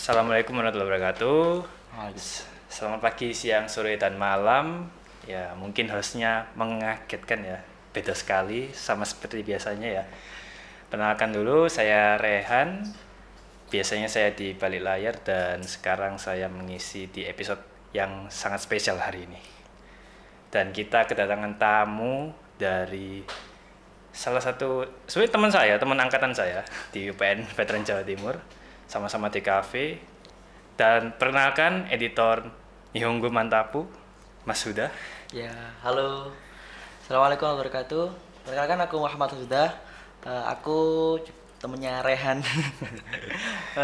Assalamualaikum warahmatullahi wabarakatuh. Gitu. Selamat pagi, siang, sore, dan malam. Ya, mungkin hostnya mengagetkan ya. Beda sekali sama seperti biasanya ya. Perkenalkan dulu, saya Rehan. Biasanya saya di balik layar dan sekarang saya mengisi di episode yang sangat spesial hari ini. Dan kita kedatangan tamu dari salah satu sebenarnya teman saya, teman angkatan saya di UPN Veteran Jawa Timur, sama-sama di kafe. Dan perkenalkan editor Nihongo Mantapu, Mas Huda. Ya, halo. Assalamualaikum warahmatullahi wabarakatuh. Perkenalkan aku Muhammad Huda. Aku temennya Rehan.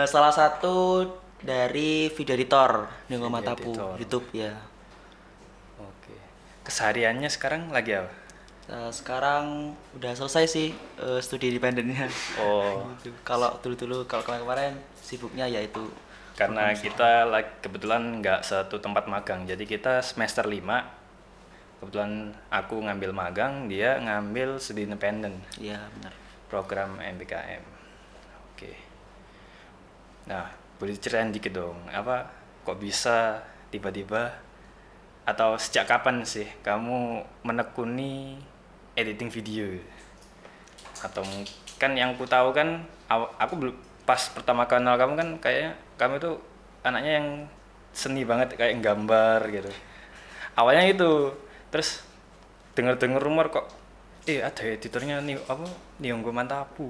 Salah satu dari video editor Ninggo Video Matapu editor. YouTube ya. Oke. Kesehariannya sekarang lagi apa? Sekarang udah selesai sih studi independennya. Oh, Gitu. Kalau dulu-dulu kalau kemarin-kemarin sibuknya yaitu karena program studi. kita kebetulan nggak satu tempat magang. Jadi kita semester 5. Kebetulan aku ngambil magang, dia ngambil studi independen, Iya, benar. program MBKM. Oke. Nah, boleh ceritain dikit dong, apa kok bisa tiba-tiba atau sejak kapan sih kamu menekuni editing video? Atau kan yang ku tahu kan aku belum pas pertama kenal kamu kan kayaknya kamu itu anaknya yang seni banget kayak gambar gitu. Awalnya itu, terus dengar-dengar rumor kok ada editornya nih apa Nihongo Mantapu.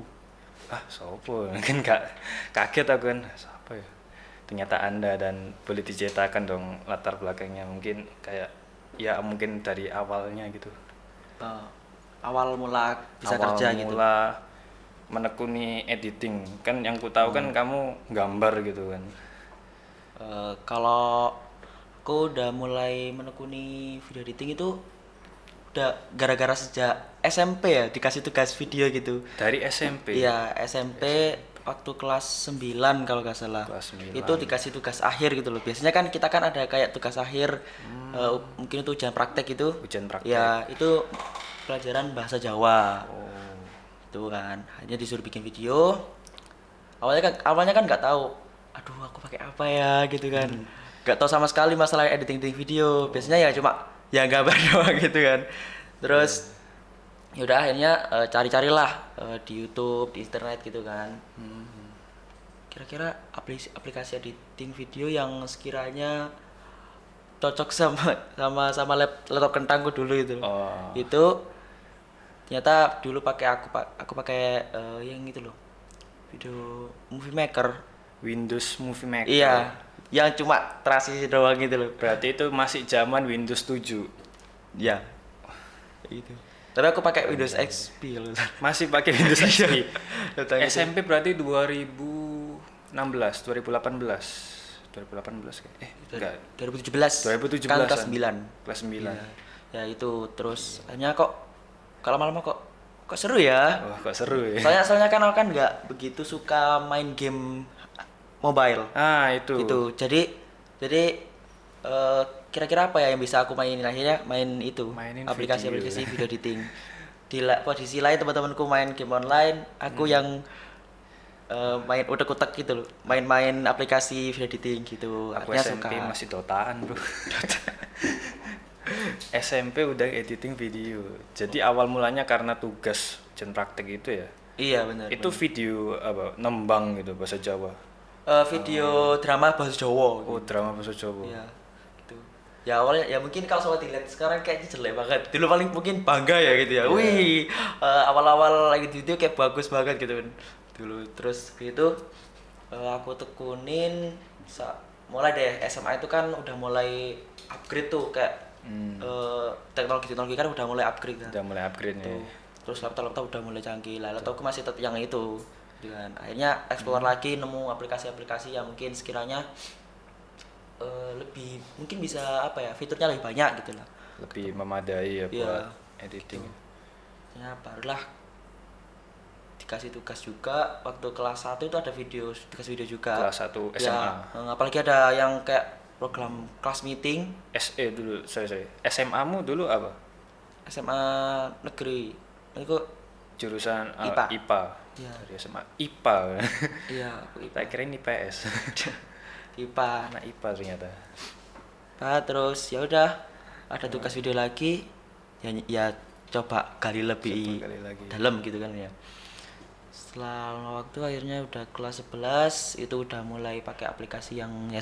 Ah, sopo? Mungkin gak kaget aku kan. Siapa ya? Ternyata Anda, dan boleh diceritakan dong latar belakangnya mungkin kayak ya mungkin dari awalnya gitu. Eh, Awal mula bisa Awal kerja gitu. mula menekuni editing. Kan yang ku tahu kan kamu gambar gitu kan. Kalau aku udah mulai menekuni video editing itu udah gara-gara sejak SMP ya dikasih tugas video gitu. Dari SMP. Iya, SMP waktu kelas 9 kalau nggak salah. Kelas 9. Itu dikasih tugas akhir gitu loh. Biasanya kan kita kan ada kayak tugas akhir mungkin itu ujian praktek itu. Ujian praktek. Ya, itu pelajaran bahasa Jawa. Oh. Itu kan hanya disuruh bikin video. Awalnya kan nggak tahu, aduh aku pakai apa ya gitu kan, nggak tahu sama sekali masalah editing video. Biasanya ya cuma ya gambar doang gitu kan. Terus ya udah akhirnya cari-carilah di YouTube, di internet gitu kan. Kira-kira aplikasi editing video yang sekiranya cocok sama laptop kentangku dulu itu. Oh. Itu ternyata dulu aku pakai yang itu loh, video movie maker. Windows Movie Maker. Iya, yang cuma transisi doang gitu loh. Berarti itu masih zaman Windows 7. Iya, itu. Tapi aku pakai Windows XP loh. Masih pakai Windows XP. Tentang itu. SMP berarti 2016, 2018. 2018 kayak. Enggak. 2017. 2017. Kan kelas 9. Kelas 9. Iya. Ya itu terus hanya kok kalau lama-lama kok seru ya. Wah, kok seru ya. Soalnya kan aku kan nggak begitu suka main game mobile. Ah, itu. Gitu. Jadi eh, kira-kira apa ya yang bisa aku mainin, akhirnya main itu, Mainin aplikasi-aplikasi video. video editing. Posisi lain teman-temanku main game online, aku yang main utek-utek gitu loh, main-main aplikasi video editing gitu. Aku Akhirnya SMP suka. masih dotaan, Bro. SMP udah editing video. Jadi awal mulanya karena tugas ujian praktek itu ya. Iya benar. Itu video apa? Nembang gitu bahasa Jawa. Video drama bahasa Jawa. Oh, drama bahasa Jawa. Iya, gitu. Ya awalnya ya mungkin kalau sama dilihat sekarang kayaknya jelek banget. Dulu paling mungkin bangga ya gitu ya. Iya. Wih, awal-awal lagi video kayak bagus banget gitu kan. Dulu terus gitu aku tekunin mulai deh SMA itu kan udah mulai upgrade tuh kayak teknologi-teknologi kan udah mulai upgrade kan. Udah mulai upgrade nih. Tuh. Terus laptop udah mulai canggih. Lah laptopku masih tetap yang itu. Gitu kan. Akhirnya explore lagi, nemu aplikasi-aplikasi yang mungkin sekiranya lebih mungkin bisa apa ya, fiturnya lebih banyak gitu lah. Lebih memadai ya Iya, buat editing. gitu. Ya barulah dikasih tugas juga waktu kelas 1 itu ada dikasih video juga. Kelas 1 SMA. Ya, apalagi ada yang kayak program class meeting. SE dulu, sorry. SMA-mu dulu apa? SMA negeri. Itu Jurusan IPA. IPA. Iya. Dari SMA IPA. Iya, aku IPA. Tak kira ini IPS. IPA. Anak IPA ternyata. Terus ya udah ada tugas video lagi, ya coba gali lebih Coba gali lagi. dalam gitu kan ya. Setelah waktu akhirnya udah kelas 11 itu udah mulai pakai aplikasi yang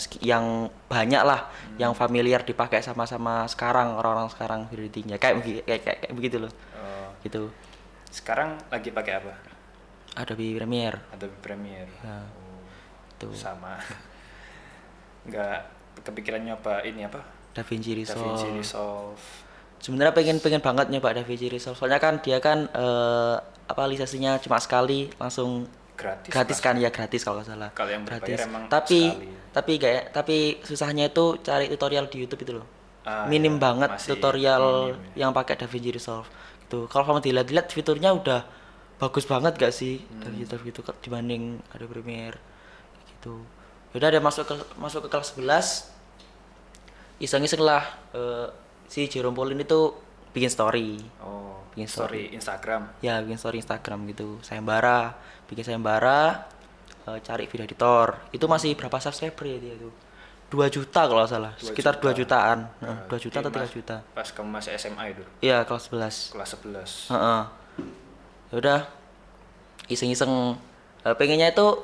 banyak lah, yang familiar dipakai sama-sama sekarang orang-orang sekarang video editingnya kayak begitu loh. Oh, Gitu. sekarang lagi pakai apa? Adobe Premiere. Adobe Premiere. Ya, Oh, tuh. sama. Nggak kepikiran nyoba ini apa? DaVinci Resolve. DaVinci Resolve. Sebenarnya pengen banget nyoba DaVinci Resolve. Soalnya kan dia kan lisensinya cuma sekali langsung Gratis kan ya, gratis kalau nggak salah. Kalau yang berbayar Gratis. emang Tapi sekali. tapi susahnya itu cari tutorial di YouTube itu loh. Ya, Minim banget masih tutorial minim ya. yang pakai DaVinci Resolve. Gitu. Kalau kamu dilihat fiturnya udah bagus banget gak sih DaVinci Resolve gitu dibanding Adobe Premiere gitu. Udah ada masuk ke kelas 11. Iseng-iseng lah si Jerome Pauline itu bikin story. Oh, Bikin story Instagram. Ya, bikin story Instagram gitu. Bikin sayembara, cari video editor. Itu masih berapa subscriber ya dia itu? 2 juta kalau nggak salah, 2 sekitar 2 juta. jutaan. Nah, 2 juta atau 3 Mas, juta. Pas kamu masih SMA itu, Iya, kelas 11. kelas 11. Heeh. Ya udah, iseng-iseng pengennya itu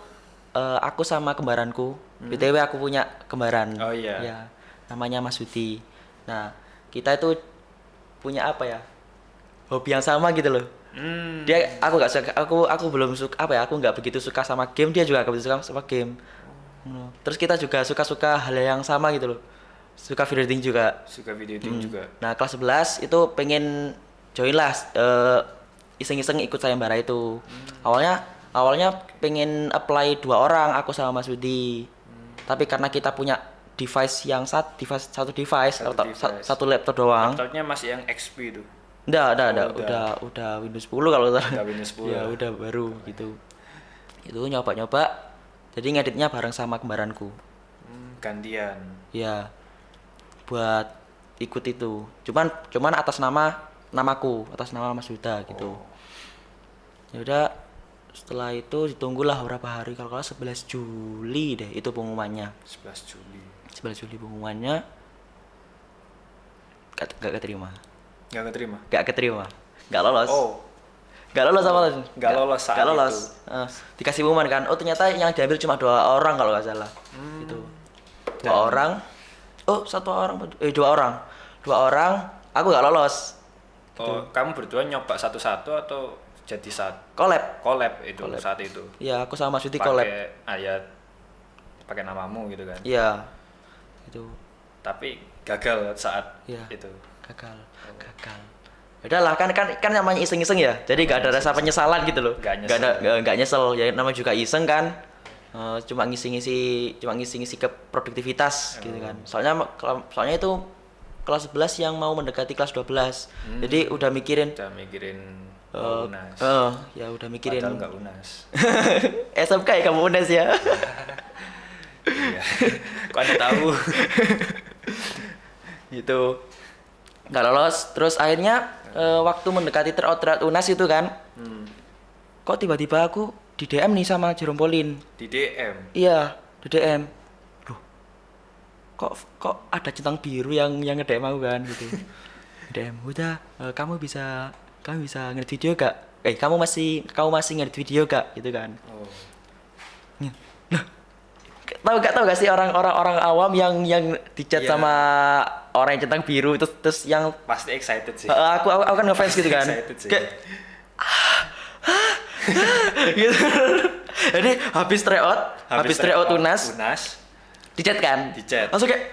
aku sama kembaranku. BTW aku punya kembaran. Oh, iya. Ya, namanya Mas Hudi. Nah, kita itu punya apa ya? Hobi yang sama gitu loh. Dia aku belum suka aku nggak begitu suka sama game, dia juga nggak begitu suka sama game. Terus kita juga suka hal yang sama gitu loh. Suka video editing juga. Suka video editing juga. Nah, kelas 11 itu pengen join lah iseng-iseng ikut sayembara itu. Awalnya pengen apply 2 orang, aku sama Mas Budi. Tapi karena kita punya satu device, satu laptop doang. Laptopnya masih yang XP itu. Udah Windows 10 kalau nggak salah. Udah Windows 10. Ya, udah baru gitu. Itu nyoba-nyoba. Jadi ngeditnya bareng sama kembaranku. Gantian. Ya, buat ikut itu. Cuman atas namaku, atas nama Mas Yuda gitu. Oh. Ya udah, setelah itu ditunggulah beberapa hari, kalau 11 Juli deh itu pengumumannya. 11 Juli. 11 Juli pengumumannya. Gak keterima. Nggak keterima. Gak keterima. Gak lolos. Oh, Gak lolos apa? Nggak lolos saat Gak lolos. itu. Dikasih pengumuman kan. Oh, ternyata yang diambil cuma 2 orang kalau nggak salah. Gitu. 2 orang. Oh, 1 orang. 2 orang. 2 orang. Aku nggak lolos. oh, kamu berdua nyoba satu-satu atau jadi Collab. collab itu saat itu? Iya, aku sama Mas Yuti collab. Pakai ayat, pakai namamu gitu kan? Iya. Itu. Tapi gagal saat Iya. itu. Gagal. Udahlah, kan namanya iseng-iseng ya. Jadi gak ada rasa penyesalan gitu loh. Nggak nyesel. Gak nyesel. Ya namanya juga iseng kan. Cuma ngisi-ngisi ke produktivitas gitu kan. Soalnya itu kelas 11 yang mau mendekati kelas 12. Jadi udah mikirin Udah mikirin mau UNAS. ya udah mikirin. Padahal nggak UNAS. SMK ya kamu UNAS ya. Iya. Kok Anda tahu? Gitu. Nggak lolos. Terus akhirnya waktu mendekati tryout UNAS itu kan. Kok tiba-tiba aku di DM nih sama Jerome Pauline. Di DM. Iya, di DM. Loh, kok ada centang biru yang nge-DM aku kan gitu. DM, udah kamu bisa ngedit video gak? Kamu masih ngedit video gak? Gitu kan. Oh. Nah, tahu gak sih orang awam yang dicat Iya. sama orang yang centang biru terus yang Pasti excited sih. aku kan ngefans gitu kan. Excited sih. Kayak gitu. Jadi habis tryout UNAS dicat kan? Dicat. Langsung kayak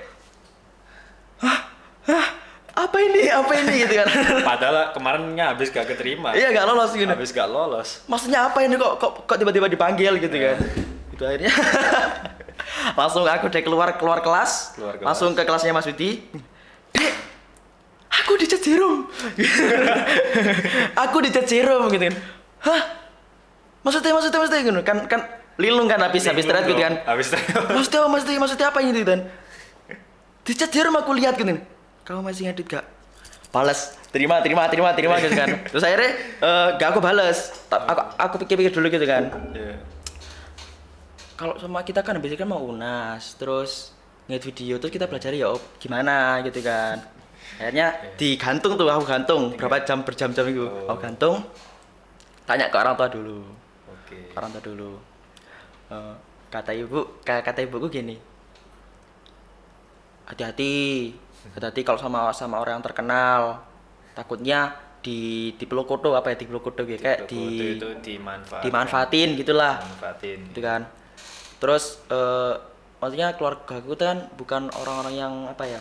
apa ini gitu kan. Padahal kemarinnya habis gak keterima. Iya, gak lolos gitu. Habis gak lolos. Maksudnya apa ini kok tiba-tiba dipanggil gitu kan. Itu akhirnya langsung aku deh keluar kelas. Langsung ke kelasnya Mas Widi. Dek, aku dicat Jerome. Aku dicat Jerome gitu kan. Hah? Maksudnya gitu kan lilung kan habis tryout gitu kan. Habis tryout. Maksudnya apa ini gitu kan? Dicat Jerome aku lihat gitu. Kamu masih ngedit gak? Balas, terima gitu kan. Terus akhirnya gak aku balas. Aku pikir-pikir dulu gitu kan. Iya. kalau sama kita kan biasanya kan mau UNAS, terus ngedit video, terus kita belajar ya gimana gitu kan. Akhirnya digantung tuh, aku gantung berapa jam berjam-jam itu. Aku gantung, tanya ke orang tua dulu. Oke. Orang tua dulu. Kata ibuku gini, hati-hati kalau sama orang yang terkenal, takutnya dipeluk kutu apa ya, dipeluk kutu gitu, kayak Itu dimanfaatin gitulah. Dimanfaatin. Gitu kan. Terus maksudnya keluarga aku kan bukan orang-orang yang apa ya,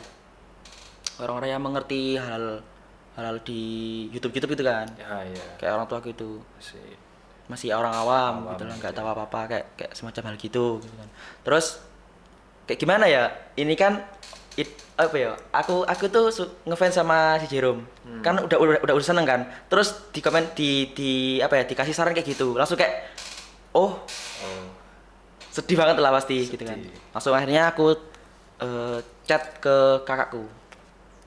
orang-orang yang mengerti hal di YouTube gitu kan. Ya, iya. Kayak orang tua gitu Masih masih orang awam Awam gitu lah, gitu nggak ya. tahu apa-apa, kayak semacam hal gitu kan. Terus kayak gimana ya, ini kan apa ya, aku tuh ngefans sama si Jerome. Kan udah seneng kan, terus di komen di apa ya, dikasih saran kayak gitu, langsung kayak oh Oh, sedih banget lah pasti gitu kan. sedih. Langsung akhirnya aku chat ke kakakku,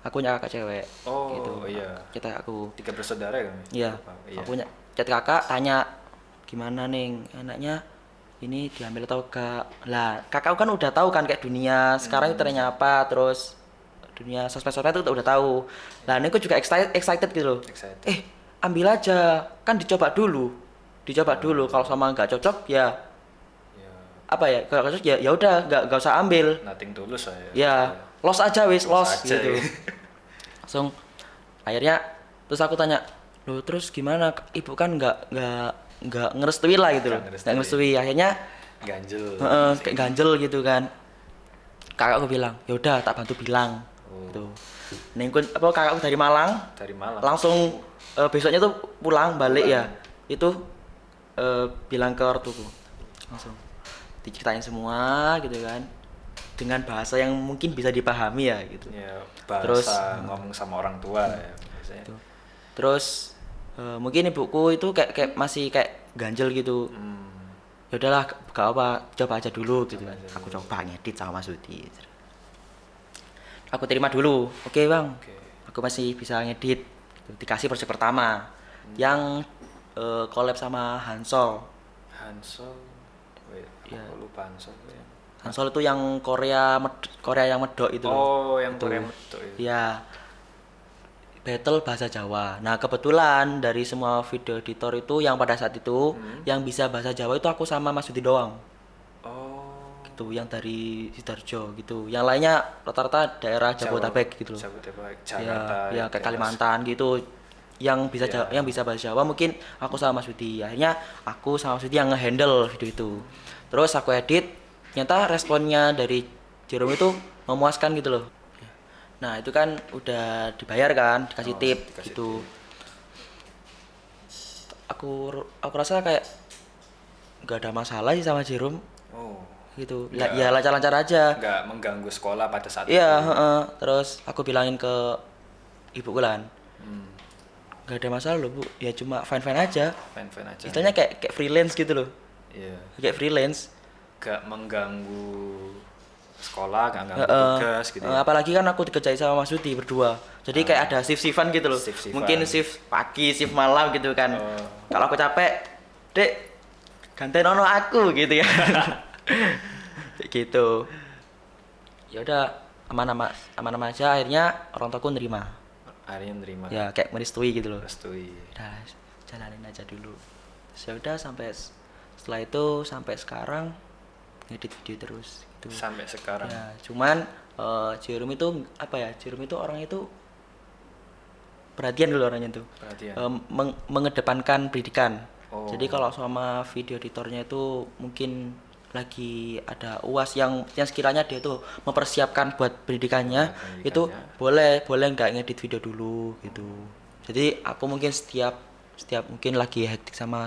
aku punya kakak cewek Oh, gitu. iya. Kita aku 3 bersaudara ya kami? iya, Iya. aku punya chat kakak, tanya gimana ning enaknya ini diambil atau enggak. Lah kakak kan udah tahu kan kayak dunia sekarang itu trennya apa, terus dunia sosmed-sosmed itu udah tahu. Lah ini aku juga excited gitu loh. Excited. Ambil aja, kan dicoba dulu kalau sama nggak cocok ya Ya, apa ya, kalau cocok ya udah nggak usah ambil nothing tulus saya. ya, loss aja wis, loss aja, gitu. ya. Langsung akhirnya terus aku tanya, loh terus gimana, ibu kan nggak ngerestuin lah gitu loh, Nggak nggak ngerestui. Akhirnya Ganjel. kayak ganjel gitu kan. Kakakku bilang ya udah tak bantu bilang Oh. gitu. Nengkun apa, kakakku dari Malang Dari Malang. langsung besoknya tuh pulang balik ya, itu bilang ke ortuku, langsung diceritain semua gitu kan, dengan bahasa yang mungkin bisa dipahami ya gitu. Ya, bahasa Terus, ngomong sama orang tua ya biasanya. Gitu. Terus mungkin ibuku itu kayak masih kayak ganjel gitu. Ya udahlah, gak apa, coba aja dulu gitu kan. aja Aku coba ngedit sama Mas Udi. Aku terima dulu. Oke, Bang. Oke. Aku masih bisa ngedit. Gitu. Dikasih project pertama yang collab sama Hansol. Hansol. Wait, Ya. aku lupa Hansol ya. Hansol itu yang Korea yang medok itu. Oh, yang Itu. Korea itu. Ya. Battle bahasa Jawa. Nah, kebetulan dari semua video editor itu yang pada saat itu yang bisa bahasa Jawa itu aku sama Mas Udi doang. Oh. Gitu, yang dari Sidoarjo gitu. Yang lainnya rata-rata daerah Jabodetabek gitu loh. Jabodetabek, Ya, Jakarta. ya kayak Kalimantan gitu. Yang bisa yang bisa bahasa Jawa mungkin aku sama Mas Udi. Akhirnya aku sama Mas Udi yang ngehandle video itu. Terus aku edit, ternyata responnya dari Jerome itu memuaskan gitu loh. Nah, itu kan udah dibayar kan, dikasih tip dikasih gitu. Aku rasa kayak nggak ada masalah sih sama Jerome Oh. gitu. Nggak- Ya lancar-lancar aja. Nggak mengganggu sekolah pada saat Iya, itu. terus aku bilangin ke ibuku kan, Hmm, nggak ada masalah loh bu, ya cuma fine-fine aja. Fine-fine aja. Istilahnya kayak freelance gitu loh, Iya. kayak freelance. Nggak mengganggu sekolah, nggak mengganggu Heeh. tugas gitu ya. Apalagi kan aku dikerjain sama Mas Udi berdua, jadi kayak ada shift-shiftan gitu loh. Shift-shiftan. Mungkin shift pagi, shift malam gitu kan. Oh. Kalau aku capek, dek gantiin ono aku gitu ya. Kayak gitu. Ya udah, aman-aman aja. Akhirnya orang tuaku nerima. Akhirnya nerima. Ya kayak merestui gitu loh. Restui. Udah jalanin aja dulu. Terus ya udah setelah itu sampai sekarang ngedit video terus gitu. Sampai sekarang. Ya, cuman Jerome itu apa ya? Jerome itu orang itu perhatian dulu orangnya tuh. Perhatian. Mengedepankan pendidikan. Oh. Jadi kalau sama video editornya itu mungkin lagi ada UAS yang sekiranya dia tuh mempersiapkan buat pendidikannya, Buat itu boleh nggak ngedit video dulu gitu. Jadi aku mungkin setiap mungkin lagi hektik sama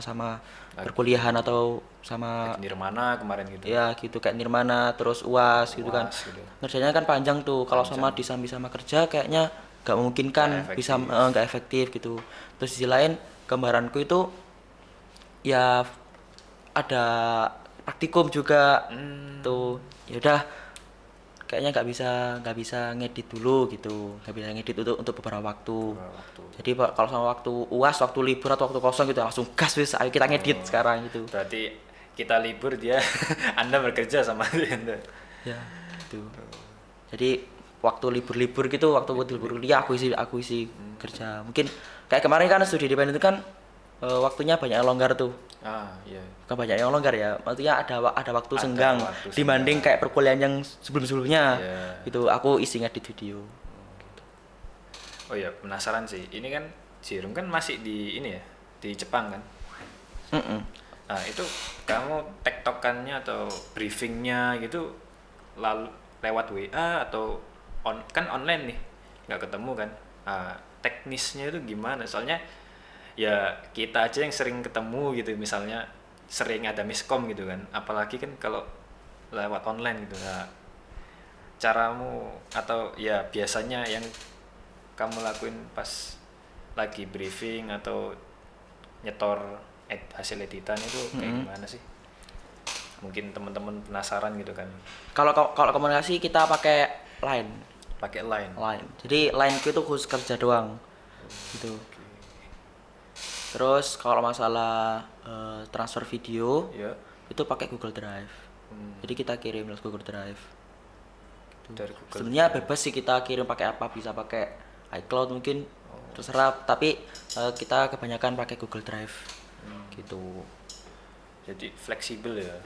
perkuliahan atau sama Nirmana kemarin gitu. ya gitu kayak Nirmana terus UAS gitu kan. UAS gitu. Ngerjainnya kan panjang tuh. Kalau sama disambi sama kerja kayaknya nggak memungkinkan, Nggak bisa efektif. nggak efektif gitu. Terus di sisi lain gambaranku itu ya ada praktikum juga tuh. Ya udah kayaknya nggak bisa ngedit dulu gitu, nggak bisa ngedit untuk beberapa waktu. Waktu. Jadi Pak, kalau sama waktu UAS, waktu libur atau waktu kosong gitu langsung gas wis, ayo kita ngedit sekarang gitu. Berarti kita libur dia Anda bekerja sama Anda. Ya itu. Jadi waktu libur-libur gitu, waktu buat libur kuliah aku isi kerja. Mungkin kayak kemarin kan studi independen itu kan waktunya banyak yang longgar tuh. Iya. Bukan banyak yang longgar ya, maksudnya ada waktu Ada senggang waktu dibanding senggang. kayak perkuliahan yang sebelum-sebelumnya. Iya. Itu aku isi ngedit video. Oh iya, penasaran sih. Ini kan Jerum kan masih di ini ya, di Jepang kan. Mm-mm. Nah, itu kamu tektokannya atau briefingnya gitu lalu lewat WA atau kan online nih, nggak ketemu kan. Teknisnya itu gimana? Soalnya ya kita aja yang sering ketemu gitu, misalnya sering ada miskom gitu kan. Apalagi kan kalau lewat online gitu. Nah, caramu atau ya biasanya yang kamu lakuin pas lagi briefing atau nyetor hasil editan itu kayak gimana sih? Mungkin teman-teman penasaran gitu kan. Kalau komunikasi kita pakai Line. Pakai line. Line. Jadi Line itu khusus kerja doang. Gitu. Terus kalau masalah transfer video Ya, itu pakai Google Drive. Jadi kita kirim lewat Google Drive. dari Google. Sebenarnya bebas sih kita kirim pakai apa, bisa pakai iCloud mungkin, terserah. Tapi kita kebanyakan pakai Google Drive. Gitu. Jadi fleksibel ya.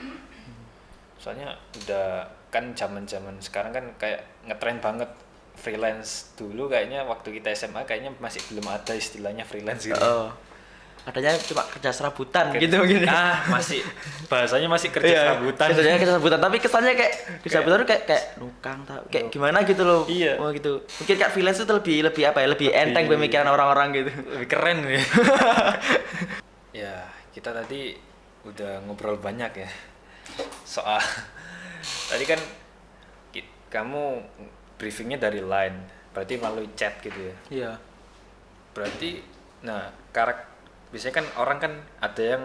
Soalnya udah kan zaman-zaman sekarang kan kayak ngetren banget freelance. Dulu kayaknya waktu kita SMA kayaknya masih belum ada istilahnya freelance gitu. Adanya cuma kerja serabutan gitu mungkin. Masih bahasanya masih kerja Iya, serabutan. kerjanya kerja serabutan, tapi kesannya kayak kerja serabutan tuh kayak nukang tau. Kayak gimana gitu loh. Iya. Oh gitu. Mungkin kayak freelance itu lebih apa ya? Lebih enteng pemikiran orang-orang gitu. Lebih keren ya. Ya, kita tadi udah ngobrol banyak ya soal tadi kan kamu briefingnya dari line, berarti melalui chat gitu ya. Iya. Berarti nah biasanya kan orang kan ada yang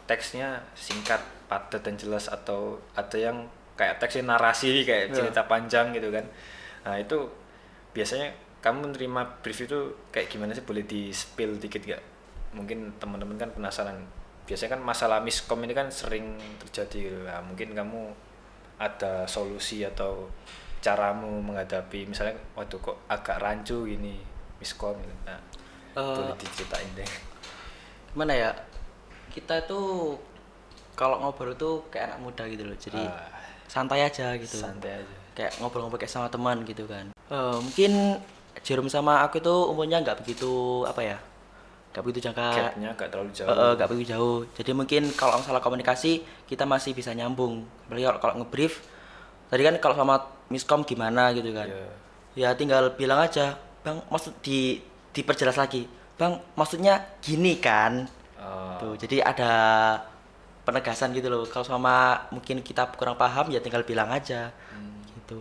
teksnya singkat, padat dan jelas, atau ada yang kayak teksnya narasi kayak cerita panjang gitu kan. Nah itu biasanya kamu menerima brief itu kayak gimana sih, boleh di spill dikit gak? Mungkin teman-teman kan penasaran, biasanya kan masalah miskom ini kan sering terjadi gitu. Nah, mungkin kamu ada solusi atau caramu menghadapi misalnya waduh kok agak rancu gini miskom gitu. Nah, boleh diceritain deh. Gimana ya? Kita tuh kalau ngobrol tuh kayak anak muda gitu loh. Jadi santai aja gitu. Santai aja. Kayak ngobrol-ngobrol kayak sama teman gitu kan. Mungkin Jerome sama aku itu umurnya nggak begitu apa ya? Nggak begitu jangka. Gapnya nggak terlalu jauh. Nggak begitu jauh. Jadi mungkin kalau masalah komunikasi kita masih bisa nyambung. Apalagi kalau ngebrief. Tadi kan kalau sama miskom gimana gitu kan. Ya tinggal bilang aja, Bang, maksud diperjelas lagi. Bang, maksudnya gini kan. Tuh, jadi ada penegasan gitu loh. Kalau sama mungkin kita kurang paham ya tinggal bilang aja. Gitu.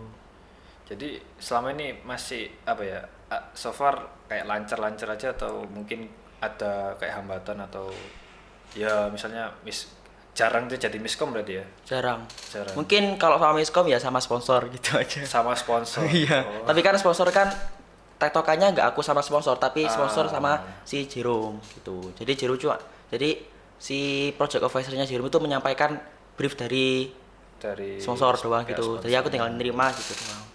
Jadi selama ini masih apa ya? So far kayak lancar-lancar aja atau mungkin ada kayak hambatan atau ya misalnya jarang tuh jadi miskom berarti ya? Jarang. Jarang. Mungkin kalau sama miskom ya sama sponsor gitu aja. Sama sponsor. Iya. Tapi kan sponsor kan tektokannya nggak aku sama sponsor, tapi sponsor sama si Jerome gitu. Jadi si project officer-nya Jerome itu menyampaikan brief dari sponsor doang gitu. Jadi aku tinggal nerima gitu doang.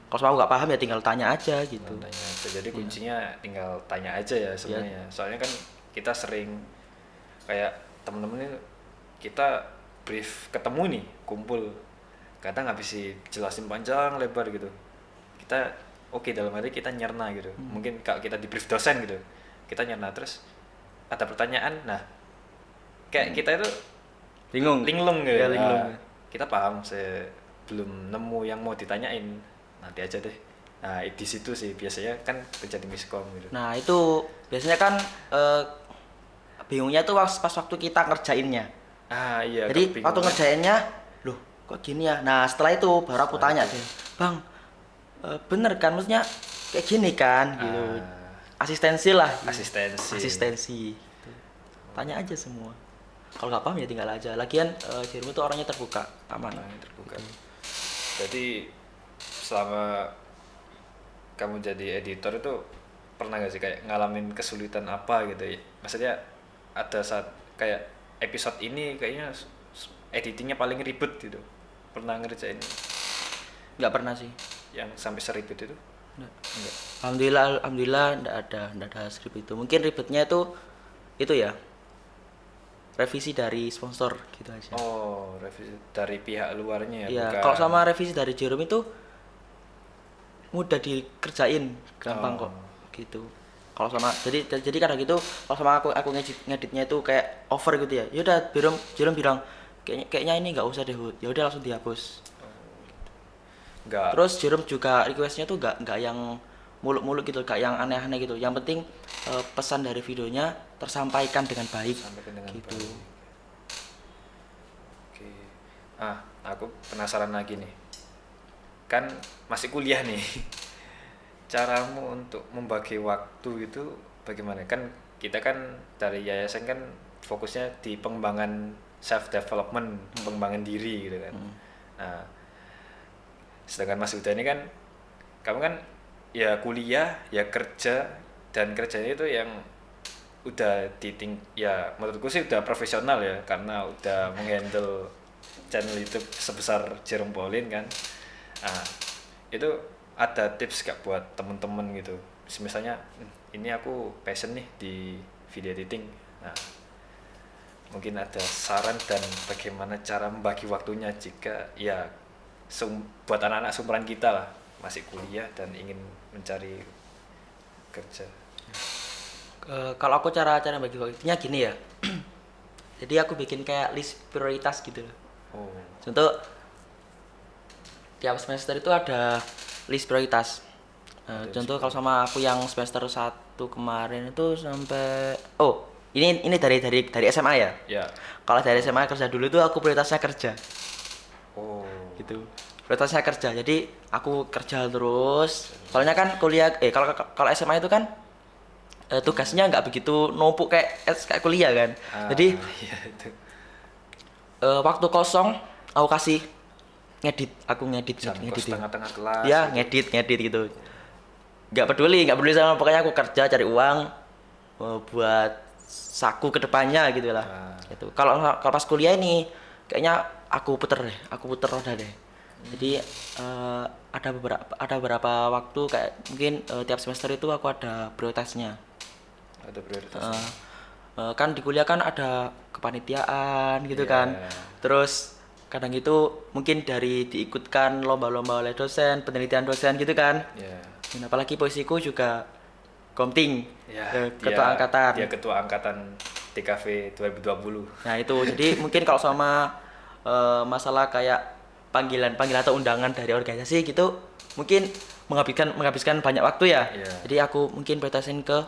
Kalau sama aku nggak paham ya tinggal tanya aja gitu. Tanya aja. Jadi kuncinya tinggal tanya aja ya sebenarnya. Soalnya kan kita sering kayak temen-temen ini kita brief ketemu nih, kumpul. Kadang habis jelasin panjang lebar gitu. Kita oke, dalam hati kita nyerna gitu. Mungkin kalau kita di brief dosen gitu, kita nyerna, terus ada pertanyaan, nah kayak kita itu linglung gitu. Ya, linglung. Kita paham, saya belum nemu yang mau ditanyain, nanti aja deh. Nah di situ sih biasanya kan terjadi miskom gitu. Nah itu biasanya kan bingungnya tuh pas waktu kita ngerjainnya. Iya. Jadi waktu ngerjainnya, loh kok gini ya? Nah setelah itu baru aku tanya deh, Bang, bener kan, maksudnya kayak gini kan gitu. Asistensi lah. Asistensi. Gitu. Tanya aja semua. Kalau nggak paham ya tinggal aja. Lagian Jeremy tuh orangnya terbuka, aman. Terbuka. Jadi selama kamu jadi editor itu pernah gak sih kayak ngalamin kesulitan apa gitu ya? Maksudnya ada saat kayak episode ini kayaknya editingnya paling ribet gitu? Pernah ngerjain Nggak pernah sih. yang sampai seribet itu? Nggak. Enggak. Alhamdulillah nggak ada skrip itu. Mungkin ribetnya itu ya revisi dari sponsor gitu aja. Oh, revisi dari pihak luarnya ya, Iya, bukan? kalau sama revisi dari Jerome itu mudah dikerjain, gampang Oh. kok gitu. Kalau sama jadi kadang gitu kalau sama aku ngeditnya itu kayak over gitu ya. Ya udah Jerome bilang kayaknya ini nggak usah deh, Hud. Ya udah langsung dihapus. Enggak. Terus Jerome juga requestnya tuh nggak yang muluk-muluk gitu, nggak yang aneh-aneh gitu. Yang penting pesan dari videonya tersampaikan dengan baik Sampaikan dengan gitu. baik. Oke. Aku penasaran lagi nih. Kan masih kuliah nih. Caramu untuk membagi waktu itu bagaimana? Kan kita kan dari yayasan kan fokusnya di pengembangan self development, pengembangan diri gitu kan. Nah, sedangkan Mas Huda ini kan kamu kan ya kuliah, ya kerja, dan kerjanya itu yang udah ya menurutku sih udah profesional ya, karena udah menghandle channel YouTube sebesar Jerome Pauline kan. Nah, itu ada tips gak buat temen-temen gitu, misalnya ini aku passion nih di video editing. Nah, mungkin ada saran dan bagaimana cara membagi waktunya jika ya buat anak-anak seumuran kita lah, masih kuliah dan ingin mencari kerja. Kalau aku cara bagi waktunya gini ya. Jadi aku bikin kayak list prioritas gitu loh. Oh, Contoh tiap semester itu ada list prioritas. Ada Contoh list kalau sama aku yang semester 1 kemarin itu sampai ini dari SMA ya. ya. Kalau dari SMA kerja dulu itu aku prioritasnya kerja. Oh, Gitu. Prioritasnya kerja. Jadi aku kerja terus. Soalnya kan kuliah kalau SMA itu kan tugasnya nggak begitu numpuk kayak kuliah kan. Jadi iya itu. waktu kosong aku kasih aku ngedit Jam kos ya. tengah-tengah kelas Ya gitu. ngedit gitu. Nggak peduli sama, pokoknya aku kerja cari uang buat saku kedepannya gitu lah. Gitu. Kalau pas kuliah ini kayaknya aku puter roda deh. Jadi ada beberapa waktu kayak mungkin tiap semester itu aku ada prioritasnya. Ada prioritas. Kan di kuliah kan ada kepanitiaan gitu Iya. kan. Terus kadang itu mungkin dari diikutkan lomba-lomba oleh dosen, penelitian dosen gitu kan. Ya. Dan apalagi posisiku juga komting, Ya, ketua angkatan. Dia ketua angkatan TKV 2020. Nah itu jadi mungkin kalau sama masalah kayak panggilan atau undangan dari organisasi gitu, mungkin menghabiskan banyak waktu ya. Iya. Jadi aku mungkin prioritasin ke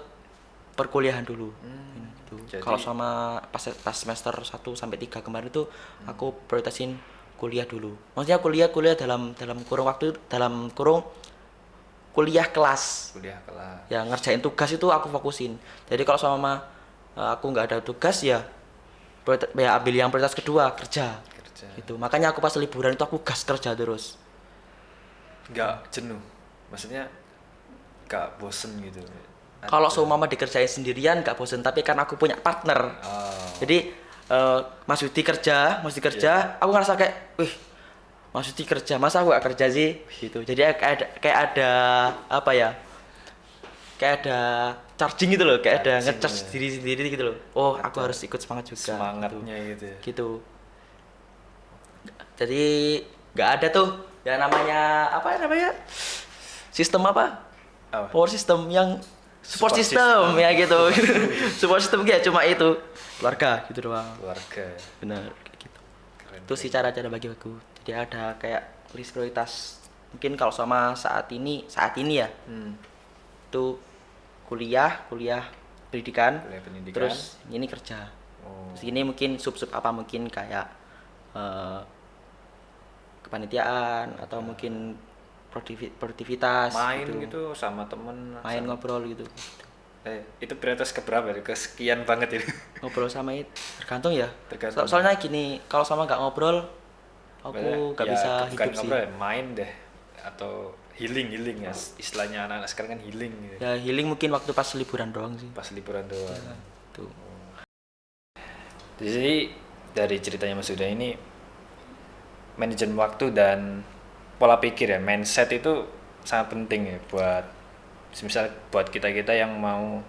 perkuliahan dulu. Gitu. Jadi- Kalau sama pas semester 1 sampai 3 kemarin itu aku prioritasin kuliah dulu. Maksudnya kuliah dalam kurung kuliah kelas. Kuliah kelas. Ya ngerjain tugas itu aku fokusin. Jadi kalau sama aku nggak ada tugas ya ambil yang prioritas kedua kerja. Gitu. Makanya aku pas liburan itu aku gas kerja terus. Nggak jenuh. Maksudnya nggak bosen gitu. Kalau seumpama dikerjain sendirian nggak bosen, tapi kan aku punya partner. Oh. Jadi Mas Yudi kerja, aku ngerasa kayak, wih, Mas Yudi kerja, masa aku gak kerja sih? Gitu. Jadi kayak ada apa ya? Kayak ada charging gitu loh, kayak ada Charging, nge-charge ya. diri sendiri gitu loh. Oh, aku Ada harus ikut semangat juga. semangatnya gitu ya. Gitu. Jadi nggak ada tuh ya namanya sistem apa? Apa? Power system yang support Support system system. ya gitu. Support system kayak cuma itu keluarga gitu doang. Keluarga. Benar kayak gitu. Keren. Itu sih cara bagi waktu. Jadi ada kayak list prioritas. Mungkin kalau sama saat ini ya itu kuliah pendidikan, Kuliah pendidikan. terus ini kerja. Oh. Terus ini mungkin sub apa mungkin kayak kepanitiaan atau mungkin produktivitas Main gitu sama temen. main ngobrol gitu. Itu prioritas keberapa ya? Kesekian banget ini. Ngobrol sama itu tergantung ya. Tergantung. Soalnya gini, kalau sama nggak ngobrol aku nggak Ya, bisa bukan hidup sih. ngobrol ya, main deh atau healing ya, istilahnya anak-anak sekarang kan healing gitu. Ya healing mungkin waktu pas liburan doang sih. Pas liburan doang. Tuh. Jadi dari ceritanya Mas Huda ini manajemen waktu dan pola pikir ya, mindset itu sangat penting ya buat misal buat kita-kita yang mau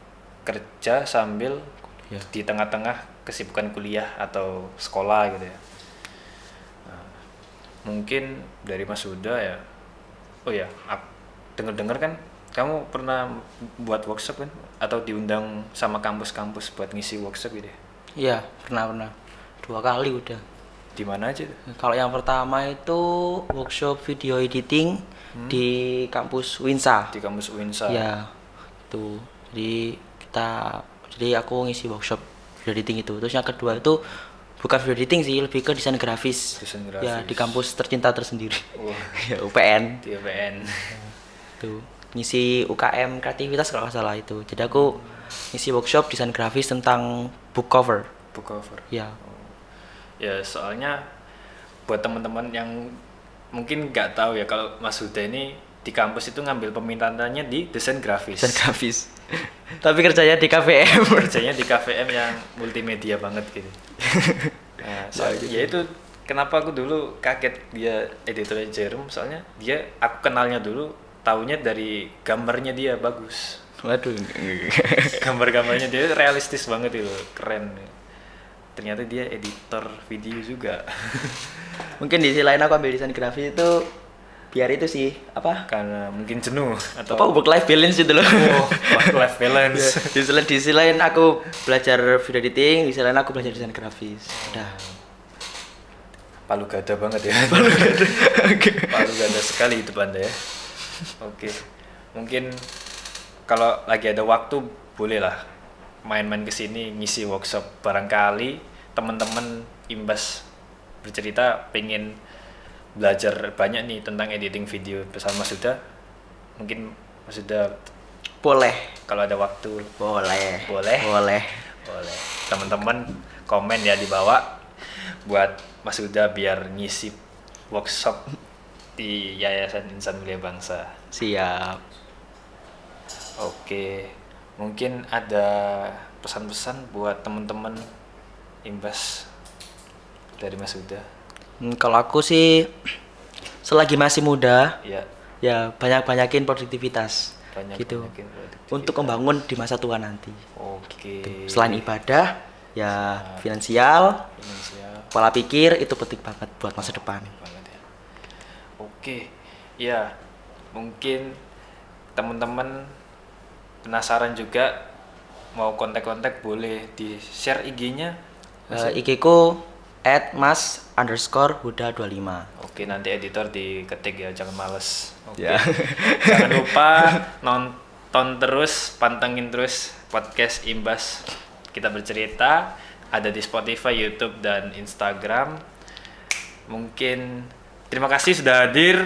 kerja sambil Ya. di tengah-tengah kesibukan kuliah atau sekolah gitu ya. Nah, mungkin dari Mas Huda ya. Oh ya, dengar-dengar kan kamu pernah buat workshop kan atau diundang sama kampus-kampus buat ngisi workshop gitu ya. Iya, pernah 2 kali udah. Di mana aja tuh? Kalau yang pertama itu workshop video editing di kampus Winsa. Di kampus UINSA. Ya, itu. Jadi aku ngisi workshop video editing itu. Terus yang kedua itu bukan video editing sih, lebih ke desain grafis. Desain Ya, grafis. di kampus tercinta tersendiri. Wah, Ya, UPN. di UPN. Tuh, ngisi UKM kreativitas kalau nggak salah itu. Jadi aku ngisi workshop desain grafis tentang book cover. Book cover. Ya, Ya soalnya buat teman-teman yang mungkin nggak tahu ya kalau Mas Huda ini di kampus itu ngambil pemintaannya di desain grafis. desain grafis. Tapi kerjanya di KVM. Kerjanya di KVM yang multimedia banget gitu. Nah, ya itu kenapa aku dulu kaget dia editornya Jerome, soalnya aku kenalnya dulu taunya dari gambarnya dia bagus. Waduh. Gambar-gambarnya dia realistis banget itu, keren. Ternyata dia editor video juga. Mungkin di sisi lain aku ambil desain grafis itu biar itu sih Karena mungkin jenuh atau work life balance itu loh. work life balance. Di sisi lain aku belajar video editing, di sisi lain aku belajar desain grafis. Udah. Palu gada banget ya. Palu gada sekali itu Anda ya. Oke. Mungkin kalau lagi ada waktu bolehlah main-main ke sini ngisi workshop, barangkali teman-teman Imbas bercerita pengen belajar banyak nih tentang editing video bersama Mas Huda. Mungkin Mas Huda Boleh. kalau ada waktu Boleh. boleh teman-teman komen ya di bawah buat Mas Huda biar ngisi workshop di Yayasan Insan Mulia Bangsa. Siap. Oke, mungkin ada pesan-pesan buat teman-teman Imbas dari Mas Huda. Kalau aku sih selagi masih muda, Ya, ya banyakin produktivitas. banyak Gitu. banyakin produktivitas. Untuk membangun di masa tua nanti. Oke. Selain ibadah, ya finansial, Finansial pola pikir itu penting banget buat masa depan. banget ya. Oke, ya mungkin teman-teman penasaran juga mau kontak-kontak boleh di share IG-nya. IG ku @mas_huda25. Oke, nanti editor diketik ya, jangan males. Oke. Ya. Jangan lupa nonton terus, pantengin terus podcast Imbas Kita Bercerita, ada di Spotify, YouTube, dan Instagram. Mungkin terima kasih sudah hadir.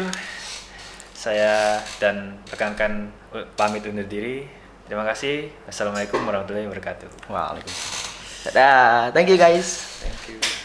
Saya dan rekan-rekan pamit undur diri. Terima kasih. Assalamualaikum warahmatullahi wabarakatuh. Waalaikumsalam. Dadah. Thank you guys. Thank you.